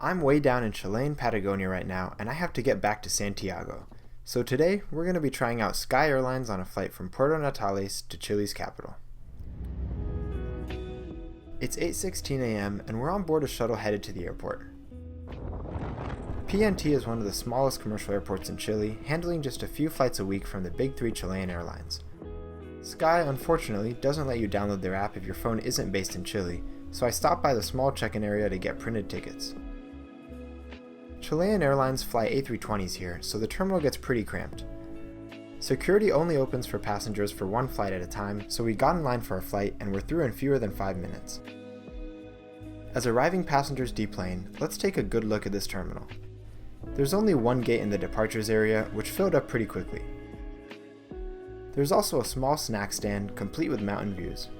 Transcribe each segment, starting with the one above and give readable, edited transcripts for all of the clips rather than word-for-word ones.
I'm way down in Chilean Patagonia right now, and I have to get back to Santiago. So today, we're going to be trying out SKY Airlines on a flight from Puerto Natales to Chile's capital. It's 8:16 a.m. and we're on board a shuttle headed to the airport. PNT is one of the smallest commercial airports in Chile, handling just a few flights a week from the big three Chilean airlines. SKY, unfortunately, doesn't let you download their app if your phone isn't based in Chile, so I stopped by the small check-in area to get printed tickets. Chilean airlines fly A320s here, so the terminal gets pretty cramped. Security only opens for passengers for one flight at a time, so we got in line for our flight and were through in fewer than 5 minutes. As arriving passengers deplane, let's take a good look at this terminal. There's only one gate in the departures area, which filled up pretty quickly. There's also a small snack stand, complete with mountain views.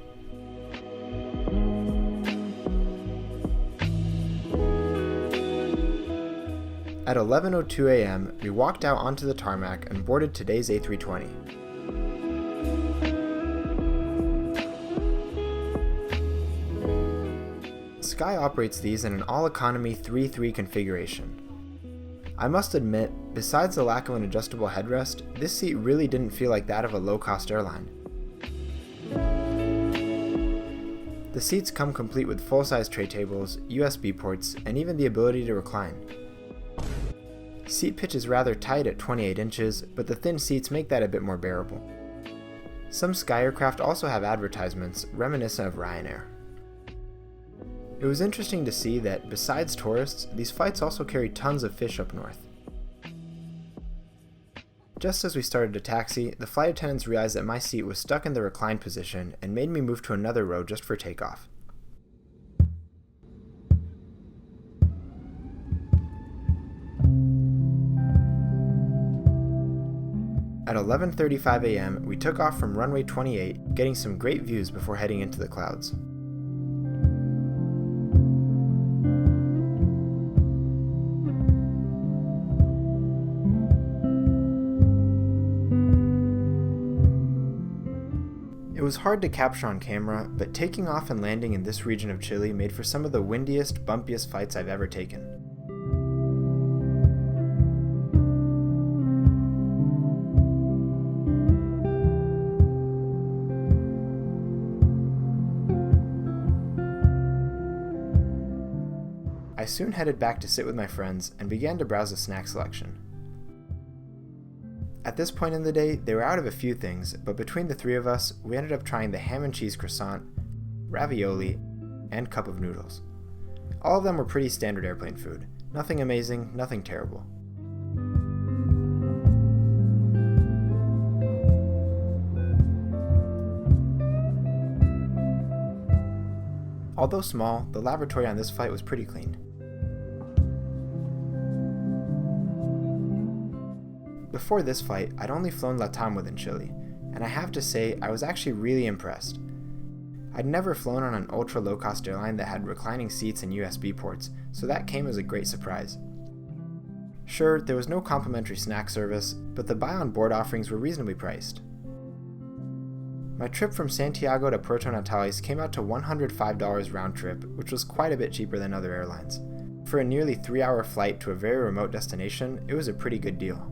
At 11:02 a.m., we walked out onto the tarmac and boarded today's A320. SKY operates these in an all-economy 3-3 configuration. I must admit, besides the lack of an adjustable headrest, this seat really didn't feel like that of a low-cost airline. The seats come complete with full-size tray tables, USB ports, and even the ability to recline. Seat pitch is rather tight at 28 inches, but the thin seats make that a bit more bearable. Some SKY aircraft also have advertisements reminiscent of Ryanair. It was interesting to see that, besides tourists, these flights also carry tons of fish up north. Just as we started to taxi, the flight attendants realized that my seat was stuck in the recline position and made me move to another row just for takeoff. At 11:35 a.m., we took off from runway 28, getting some great views before heading into the clouds. It was hard to capture on camera, but taking off and landing in this region of Chile made for some of the windiest, bumpiest flights I've ever taken. I soon headed back to sit with my friends and began to browse the snack selection. At this point in the day, they were out of a few things, but between the three of us, we ended up trying the ham and cheese croissant, ravioli, and cup of noodles. All of them were pretty standard airplane food. Nothing amazing, nothing terrible. Although small, the lavatory on this flight was pretty clean. Before this flight, I'd only flown LATAM within Chile, and I have to say I was actually really impressed. I'd never flown on an ultra low-cost airline that had reclining seats and USB ports, so that came as a great surprise. Sure, there was no complimentary snack service, but the buy-on-board offerings were reasonably priced. My trip from Santiago to Puerto Natales came out to $105 round trip, which was quite a bit cheaper than other airlines. For a nearly 3-hour flight to a very remote destination, it was a pretty good deal.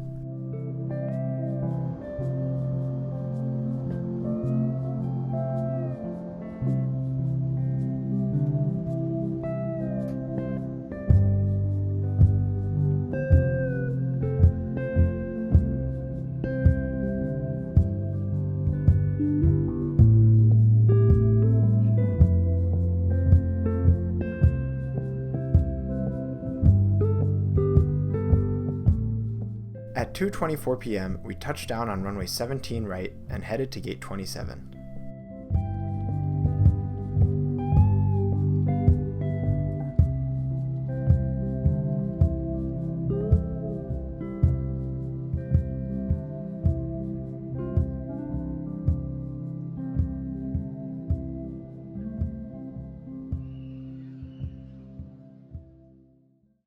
At 2:24 p.m., we touched down on runway 17 right and headed to gate 27.